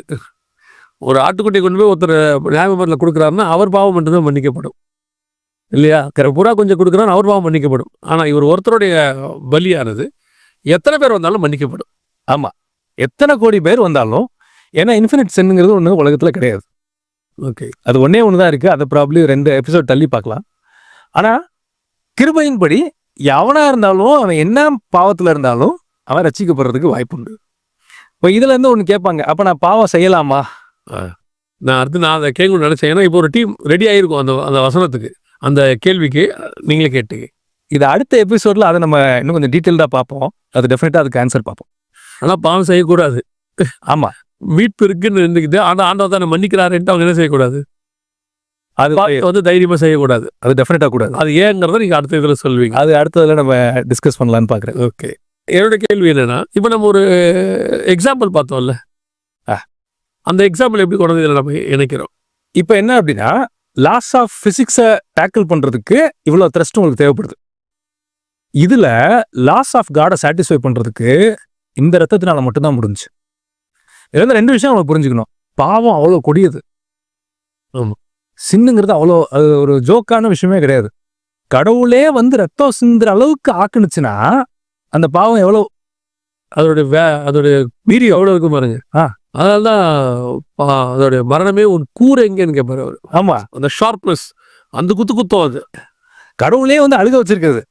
ஒரு ஆட்டுக்குட்டியை கொண்டு போய் ஒருத்தர் நியாயமரில் கொடுக்குறாருன்னா அவர் பாவம் மட்டும்தான் மன்னிக்கப்படும் இல்லையா? புறா கொஞ்சம் கொடுக்குறான்னு அவர் பாவம் மன்னிக்கப்படும். ஆனால் இவர் ஒருத்தருடைய பலியானது எத்தனை பேர் வந்தாலும் மன்னிக்கப்படும். ஆமா, எத்தனை கோடி பேர் வந்தாலும். ஏன்னா இன்ஃபினிட் சென்னுங்கிறது ஒன்று உலகத்துல கிடையாது. ஓகே, அது ஒன்னே ஒன்று தான் இருக்கு. அதை ப்ராப்ளி 2 எபிசோட் தள்ளி பார்க்கலாம். ஆனா கிருபையின்படி எவனா இருந்தாலும் அவன் என்ன பாவத்துல இருந்தாலும் அவன் ரட்சிக்கப்படுறதுக்கு வாய்ப்பு உண்டு. இப்போ இதுல இருந்து ஒன்று கேட்பாங்க, அப்ப நான் பாவம் செய்யலாமா? நான் அதை கேட்கணும்னு நினைச்சேன். ஏன்னா இப்போ ஒரு டீம் ரெடி ஆகிருக்கும் அந்த வசனத்துக்கு, அந்த கேள்விக்கு நீங்களே கேட்டீங்க. இது அடுத்த எபிசோட்ல அதை நம்ம இன்னும் கொஞ்சம் டீட்டெயில்டாக பார்ப்போம். அது டெஃபினட்டா அதுக்கு ஆன்சர் பார்ப்போம். ஆனால் பாவம் செய்யக்கூடாது. ஆமா, மீட்பு இருக்குன்னு இருந்துக்கிட்டு ஆனால் ஆண்டவர் தானே மன்னிக்கிறாருன்ட்டு அவங்க என்ன செய்யக்கூடாது? அது வந்து தைரியமா செய்யக்கூடாது. அது டெஃபினட்டா கூடாது. அது ஏங்கிறத நீங்க அடுத்த இதில் சொல்வீங்க. அது அடுத்ததுல நம்ம டிஸ்கஸ் பண்ணலான்னு பார்க்குறேன். ஓகே, என்னோட கேள்வி என்னன்னா, இப்போ நம்ம ஒரு எக்ஸாம்பிள் பார்த்தோம்ல, அந்த எக்ஸாம்பிள் எப்படி கொண்டு வந்து நம்ம இணைக்கிறோம்? இப்போ என்ன அப்படின்னா, லாஸ் ஆஃப் பிசிக்ஸை டேக்கிள் பண்றதுக்கு இவ்வளோ த்ரஸ்ட் உங்களுக்கு தேவைப்படுது. இதுல லாஸ் ஆஃப் காடை சாட்டிஸ்ஃபை பண்றதுக்கு இந்த ரத்தத்தினால மட்டும்தான் முடிஞ்சு. இதுல இருந்து 2 விஷயம் நம்ம புரிஞ்சுக்கணும். பாவம் அவ்வளோ கொடியது. சின்னுங்கிறது அவ்வளோ அது ஒரு ஜோக்கான விஷயமே கிடையாது. கடவுளே வந்து ரத்தம் சிந்துற அளவுக்கு ஆக்குனுச்சுன்னா அந்த பாவம் எவ்வளோ, அதோடைய வீரியம் எவ்வளோ இருக்கும் பாருங்க. அதனால்தான் அதோடைய மரணமே ஒரு கூரை எங்கேன்னு கேட்பாரு அவர். ஆமா, அந்த ஷார்ப்னஸ், அந்த குத்தம் அது கடவுளே வந்து அழுக வச்சிருக்கிறது.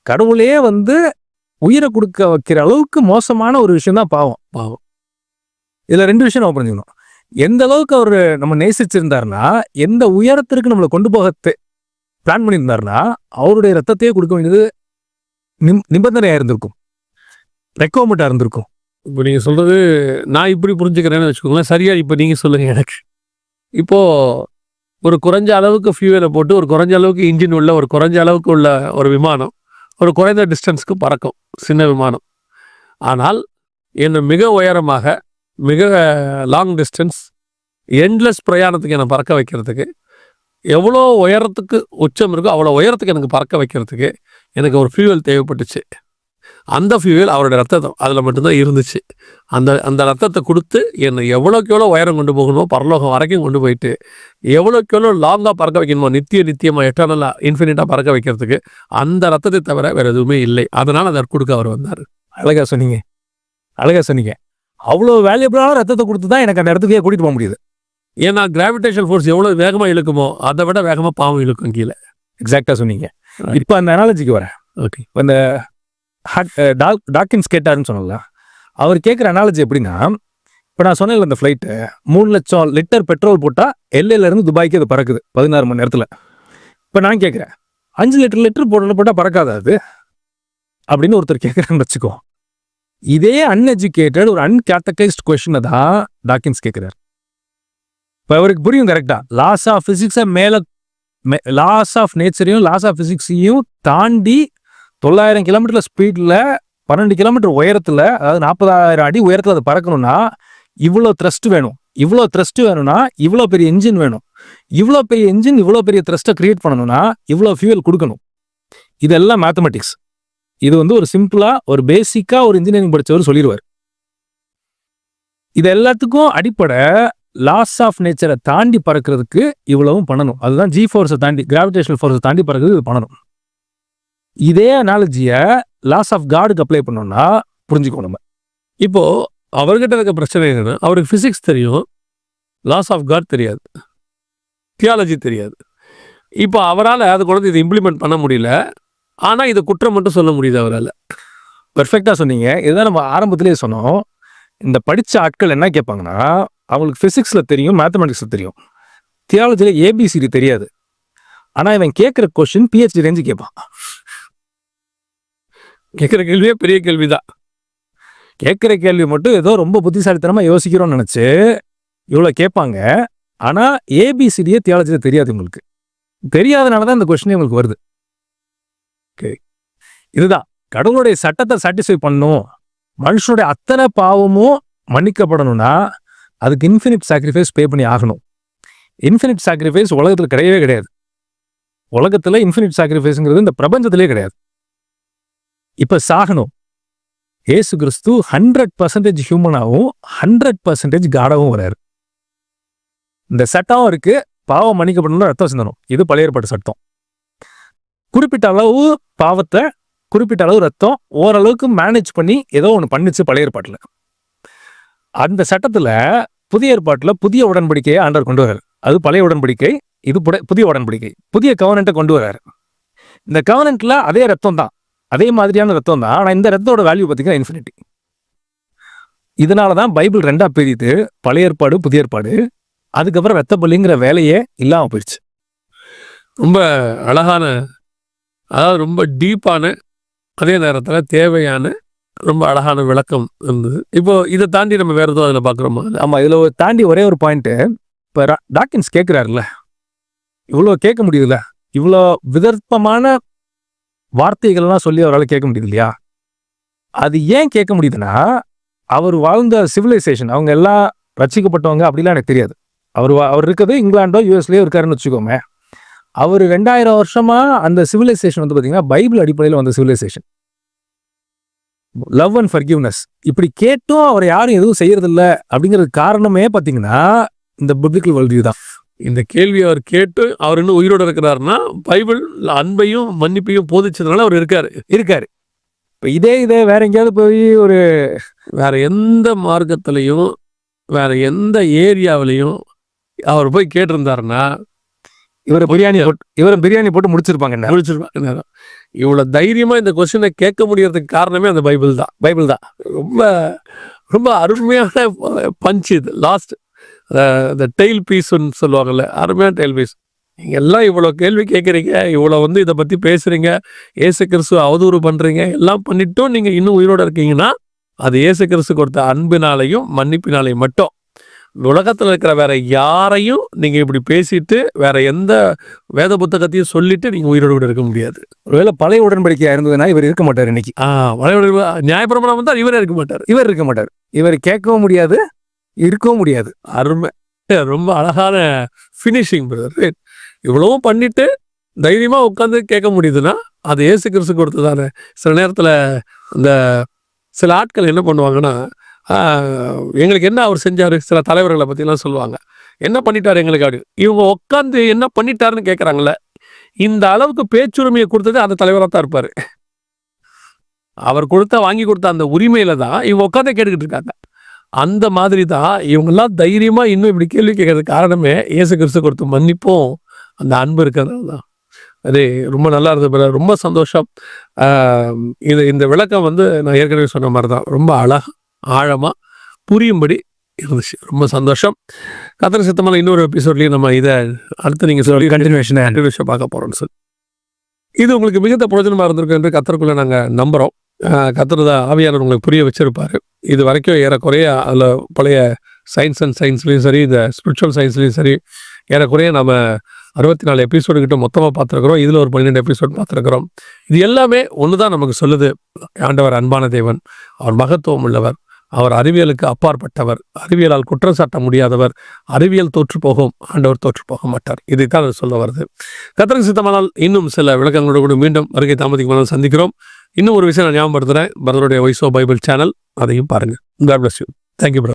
கடவுளே வந்து உயிரை கொடுக்க வைக்கிற அளவுக்கு மோசமான ஒரு விஷயம் தான் பாவம். இதுல 2 விஷயம் நம்ம புரிஞ்சுக்கணும். எந்த அளவுக்கு அவர் நம்ம நேசிச்சிருந்தாருன்னா, எந்த உயரத்திற்கு நம்மளை கொண்டு போக பிளான் பண்ணியிருந்தாருன்னா, அவருடைய ரத்தத்தையே கொடுக்க வேண்டியது நிபந்தனையா இருந்திருக்கும், ரெக்குவயர்மெண்டா இருந்திருக்கும். இப்போ நீங்கள் சொல்கிறது நான் இப்படி புரிஞ்சுக்கிறேன்னு வச்சுக்கோங்களேன். சரியா இப்போ நீங்கள் சொல்லுங்கள் எனக்கு. இப்போது ஒரு குறைஞ்ச அளவுக்கு ஃபியூவலை போட்டு ஒரு குறைஞ்ச அளவுக்கு இன்ஜின் உள்ள ஒரு குறைஞ்ச அளவுக்கு உள்ள ஒரு விமானம் ஒரு குறைந்த டிஸ்டன்ஸ்க்கு பறக்கும், சின்ன விமானம். ஆனால் என்னை மிக உயரமாக மிக லாங் டிஸ்டன்ஸ் எண்ட்லெஸ் பிரயாணத்துக்கு என்னை பறக்க வைக்கிறதுக்கு எவ்வளோ உயரத்துக்கு உச்சம் இருக்கோ அவ்வளோ உயரத்துக்கு எனக்கு பறக்க வைக்கிறதுக்கு எனக்கு ஒரு ஃபியூவல் தேவைப்பட்டுச்சு. அந்த ஃபியூவல் அவருடைய ரத்தம் அதில் மட்டும்தான் இருந்துச்சு. அந்த ரத்தத்தை கொடுத்து என்னை எவ்வளோக்கு எவ்வளோ உயரம் கொண்டு போகணுமோ பரலோகம் வரைக்கும் கொண்டு போயிட்டு எவ்வளோக்கு எவ்வளோ லாங்காக பறக்க வைக்கணுமோ நித்தியமாக எட்டர்னலாக இன்ஃபினிட்டாக பறக்க வைக்கிறதுக்கு அந்த ரத்தத்தை தவிர வேறு எதுவுமே இல்லை. அதனால் அதை கொடுக்க அவர் வந்தார். அழகா சொன்னீங்க. அவ்வளோ வேல்யூபிளான ரத்தத்தை கொடுத்து தான் எனக்கு அந்த இடத்துக்கே கூட்டிகிட்டு போக முடியுது. ஏன்னா கிராவிடேஷன் ஃபோர்ஸ் எவ்வளோ வேகமாக இழுக்குமோ அதை விட வேகமாக பாவம் இழுக்கும் கீழே. எக்ஸாக்டாக சொன்னீங்க. இப்போ அந்த அனாலஜிக்கு வரேன். ஓகே, இப்போ இந்த டாக்கின்ஸ் கேட்டாருன்னு சொன்னல, அவர் கேட்குற அனாலஜி எப்படின்னா, இப்போ நான் சொன்னேன் இந்த ஃப்ளைட்டு 3 லட்சம் லிட்டர் பெட்ரோல் போட்டால் எல்லையிலேருந்து துபாய்க்கு அது பறக்குது 16 மணி நேரத்தில். இப்போ நான் கேட்குறேன் 5 லிட்டர் போட்டால் பறக்காதா அது அப்படின்னு ஒருத்தர் கேட்குறேன்னு வச்சுக்கோ. இதே அன்எஜுகேட்டட் ஒரு அன்கேட்டகைஸ்ட் கொஸ்டினை தான் டாக்கின்ஸ் கேட்குறாரு. இப்போ அவருக்கு புரியும் கரெக்டா, லாஸ் ஆஃப் ஃபிசிக்ஸை லாஸ் ஆஃப் நேச்சரையும் லாஸ் ஆஃப் ஃபிசிக்ஸையும் தாண்டி 900 கிலோமீட்டர் ஸ்பீடில் 12 கிலோமீட்டர் உயரத்தில், அதாவது 40,000 அடி உயரத்தில் அது பறக்கணும்னா இவ்வளோ த்ரஸ்ட் வேணும். இவ்வளோ த்ரஸ்ட் வேணும்னா இவ்வளோ பெரிய என்ஜின் வேணும். இவ்வளோ பெரிய என்ஜின் இவ்வளோ பெரிய த்ரஸ்ட்டை கிரியேட் பண்ணணும்னா இவ்வளோ ஃபியூவல் கொடுக்கணும். இதெல்லாம் மேத்தமெட்டிக்ஸ். இது ஒரு சிம்பிளா ஒரு பேசிக்கா ஒரு இன்ஜினியரிங் படிச்சவர் சொல்லிடுவார். இது எல்லாத்துக்கும் அடிப்படை லாஸ் ஆஃப் நேச்சரை தாண்டி பறக்கிறதுக்கு இவ்வளவும் பண்ணணும். அதுதான் ஜி ஃபோர்ஸை தாண்டி, கிராவிடேஷனல் ஃபோர்ஸை தாண்டி பறக்கிறது இது பண்ணணும். இதே அனாலஜியை லாஸ் ஆஃப் காடுக்கு அப்ளை பண்ணோம்னா புரிஞ்சுக்கணும் நம்ம. இப்போ அவர்கிட்ட இருக்க பிரச்சனை என்னன்னா, அவருக்கு ஃபிசிக்ஸ் தெரியும், லாஸ் ஆஃப் காட் தெரியாது, தியாலஜி தெரியாது. இப்போ அவரால் அது கொண்டு இதை இம்ப்ளிமெண்ட் பண்ண முடியல. ஆனால் இதை குற்றம் மட்டும் சொல்ல முடியுது அவரால். பெர்ஃபெக்டாக சொன்னீங்க. இதுதான் நம்ம ஆரம்பத்திலேயே சொன்னோம். இந்த படித்த ஆட்கள் என்ன கேட்பாங்கன்னா, அவங்களுக்கு ஃபிசிக்ஸில் தெரியும், மேத்தமெட்டிக்ஸில் தெரியும், தியாலஜியில் ஏபிசிடி தெரியாது. ஆனால் இவன் கேட்குற கொஸ்டின் பிஹெச்டி ரேஞ்சு கேட்பான். கேட்குற கேள்வியே பெரிய கேள்வி தான். கேட்குற கேள்வி மட்டும் ஏதோ ரொம்ப புத்திசாலித்தனமாக யோசிக்கிறோம்னு நினச்சி இவ்வளோ கேட்பாங்க. ஆனால் ஏபிசிடியே தியாலஜியில் தெரியாது. உங்களுக்கு தெரியாதனால தான் இந்த கொஸ்டினே உங்களுக்கு வருது. ஓகே, இதுதான் கடவுளுடைய சட்டத்தை சாட்டிஸ்ஃபை பண்ணணும், மனுஷனுடைய அத்தனை பாவமும் மன்னிக்கப்படணும்னா அதுக்கு இன்ஃபினிட் சாக்ரிஃபைஸ் பே பண்ணி ஆகணும். இன்ஃபினிட் சாக்ரிஃபைஸ் உலகத்தில் கிடையவே கிடையாது. உலகத்தில் இன்ஃபினிட் சாக்ரிஃபைஸுங்கிறது இந்த பிரபஞ்சத்திலே கிடையாது. இப்போ சாகணும். ஏசு கிறிஸ்து 100% ஹியூமனாகவும் 100% காடாகவும் வராரு. இந்த சட்டம் இருக்கு, பாவம் மன்னிக்கப்படணும்னு ரத்தம் சிந்தணும். இது பழைய ஏற்பாட்டு சட்டம். குறிப்பிட்ட அளவு பாவத்தை, குறிப்பிட்ட அளவு ரத்தம் ஓரளவுக்கு மேனேஜ் பண்ணி ஏதோ ஒன்று பண்ணிச்சு பழைய ஏற்பாட்டில். அந்த சட்டத்தில் புதிய ஏற்பாட்டில் புதிய உடன்படிக்கையை ஆண்டவர் கொண்டு வர்றாரு. அது பழைய உடன்படிக்கை, இது புதிய உடன்படிக்கை, புதிய கவர்னண்ட்டை கொண்டு வர்றாரு. இந்த கவர்னண்ட்ல அதே ரத்தம் தான், அதே மாதிரியான ரத்தம் தான். ஆனால் இந்த ரத்தத்தோட வேல்யூ பார்த்தீங்கன்னா இன்ஃபினிட்டி. இதனால தான் பைபிள் 2ஆ பிரியுது, பழைய ஏற்பாடு புதிய ஏற்பாடு. அதுக்கப்புறம் ரத்த பலிங்கிற வேலையே இல்லாமல் போயிடுச்சு. ரொம்ப அழகான, அதாவது ரொம்ப டீப்பான, அதே நேரத்தில் தேவையான ரொம்ப அழகான விளக்கம் இருந்தது. இப்போ இதை தாண்டி நம்ம வேற எதுவும் அதில் பார்க்குறோமா? ஆமாம், இதில் தாண்டி ஒரே ஒரு பாயிண்ட்டு. இப்போ டாக்கின்ஸ் கேட்குறாருல்ல, இவ்வளோ கேட்க முடியுதுல்ல, இவ்வளோ விதர்ப்பமான வார்த்தைகள்லாம் சொல்லி அவரால் கேட்க முடியுது இல்லையா? அது ஏன் கேட்க முடியுதுன்னா, அவர் வாழ்ந்த சிவிலைசேஷன், அவங்க எல்லாம் ரசிக்கப்பட்டவங்க அப்படிலாம் எனக்கு தெரியாது. அவர் இருக்கிறது இங்கிலாண்டோ யூஎஸ்லேயோ இருக்காருன்னு வச்சுக்கோமே. அவர் 2000 வருஷமா அந்த சிவிலைசேஷன் பார்த்தீங்கன்னா பைபிள் அடிப்படையில் வந்த சிவிலைசேஷன். Love and forgiveness. இப்படி கேட்டும் அவர் யாரும் எதுவும் செய்யறதில்ல அப்படிங்கிறது காரணமே பார்த்தீங்கன்னா இந்த பிப்ளிக்கல் வேர்ல்ட் வியூ தான். இந்த கேள்வி அவர் கேட்டு அவர் இன்னும் உயிரோடு இருக்கிறாருன்னா பைபிள் அன்பையும் மன்னிப்பையும் போதிச்சதுனால அவர் இருக்காரு. இப்போ இதே வேற எங்கேயாவது போய் ஒரு வேற எந்த மார்க்கத்திலையும் வேற எந்த ஏரியாவிலையும் அவர் போய் கேட்டிருந்தாருன்னா இவரை பிரியாணி போட்டு முடிச்சிருப்பாங்க. இவ்வளோ தைரியமா இந்த கொஸ்டினை கேட்க முடியறதுக்கு காரணமே அந்த பைபிள் தான். ரொம்ப ரொம்ப அருமையான பஞ்ச் இது லாஸ்ட். இந்த டெய்ல் பீஸ்ன்னு சொல்லுவாங்கல்ல, அருமையான டெய்ல் பீஸ். நீங்கள் எல்லாம் இவ்வளோ கேள்வி கேட்குறீங்க, இவ்வளோ வந்து இதை பற்றி பேசுகிறீங்க, இயேசு கிறிஸ்துவ அவதூறு பண்ணுறீங்க, எல்லாம் பண்ணிட்டும் நீங்கள் இன்னும் உயிரோடு இருக்கீங்கன்னா அது இயேசு கிறிஸ்து கொடுத்த அன்பினாலையும் மன்னிப்பினாலையும் மட்டும். உலகத்தில் இருக்கிற வேற யாரையும் நீங்கள் இப்படி பேசிட்டு வேற எந்த வேத புத்தகத்தையும் சொல்லிட்டு நீங்கள் உயிரோடு கூட இருக்க முடியாது. ஒருவேளை பழைய உடன்படிக்கையா இருந்ததுன்னா இவர் இருக்க மாட்டார் இன்னைக்கு. நியாயப்பிரமாணம் வந்தால் இவரே இருக்க மாட்டார். இவர் இருக்க மாட்டார். இவர் கேட்கவும் முடியாது, இருக்கவும் முடியாது. அருமை, ரொம்ப அழகான ஃபினிஷிங் பிரதர். இவ்வளவும் பண்ணிட்டு தைரியமாக உட்காந்து கேட்க முடியுதுன்னா அது இயேசு கிறிஸ்து கொடுத்ததானே. சில நேரத்தில் இந்த சில ஆட்கள் என்ன பண்ணுவாங்கன்னா, எங்களுக்கு என்ன அவர் செஞ்சார், சில தலைவர்களை பற்றிலாம் சொல்லுவாங்க, என்ன பண்ணிட்டார் எங்களுக்கு அப்படி. இவங்க உட்காந்து என்ன பண்ணிட்டாருன்னு கேட்குறாங்களே, இந்த அளவுக்கு பேச்சுரிமையை கொடுத்தது அந்த தலைவராக தான் இருப்பார். அவர் வாங்கி கொடுத்த அந்த உரிமையில தான் இவங்க உட்காந்து கேட்டுக்கிட்டு இருக்காங்க. அந்த மாதிரி தான் இவங்கெல்லாம் தைரியமாக இன்னும் இப்படி கேள்வி கேட்கறதுக்கு காரணமே இயேசு கிறிஸ்து கொடுத்த மன்னிப்பும் அந்த அன்பு இருக்கிறது தான். அது ரொம்ப நல்லா இருந்தது. ரொம்ப சந்தோஷம். இந்த விளக்கம் வந்து நான் ஏற்கனவே சொன்ன மாதிரி தான் ரொம்ப அழகாக ஆழமாக புரியும்படி இருந்துச்சு. ரொம்ப சந்தோஷம். கர்த்தர் சித்தமான இன்னொரு எபிசோட்லேயும் நம்ம இதை அடுத்து நீங்கள் சொல்லி கண்டினியூஷன் பார்க்க போகிறோம்னு சொல்லி, இது உங்களுக்கு மிகுந்த பிரயோஜனமாக இருந்திருக்கும் என்று கர்த்தருக்குள்ளே நாங்கள் நம்புகிறோம். கர்த்தர் தான் ஆவியானவர் உங்களுக்கு புரிய வச்சிருப்பார். இது வரைக்கும் ஏறக்குறைய அதில் பழைய சயின்ஸ்லேயும் சரி, இந்த ஸ்பிரிச்சுவல் சயின்ஸ்லேயும் சரி, ஏறக்குறைய நம்ம 64 எபிசோடு கிட்ட மொத்தமாக பார்த்துருக்குறோம். இதில் ஒரு 12 எபிசோட் பார்த்துருக்குறோம். இது எல்லாமே ஒன்று தான் நமக்கு சொல்லுது. ஆண்டவர் அன்பான தேவன், அவர் மகத்துவம் உள்ளவர், அவர் அறிவியலுக்கு அப்பாற்பட்டவர், அறிவியலால் குற்றம் சாட்ட முடியாதவர், அறிவியல் தோற்று போகும், ஆண்டவர் தோற்று போக மாட்டார். இதைத்தான் அது சொல்ல வருது. கர்த்தருக்கு சித்தமானால் இன்னும் சில விளக்கங்களோடு கூட மீண்டும் வருகை தாமதிக்குமானால் சந்திக்கிறோம். இன்னும் ஒரு விஷயம் நான் ஞாபகப்படுத்துகிறேன், பிரதருடைய வாய்ஸ் ஆஃப் பைபிள் சேனல், அதையும் பாருங்கள். God bless you. Thank you, brother.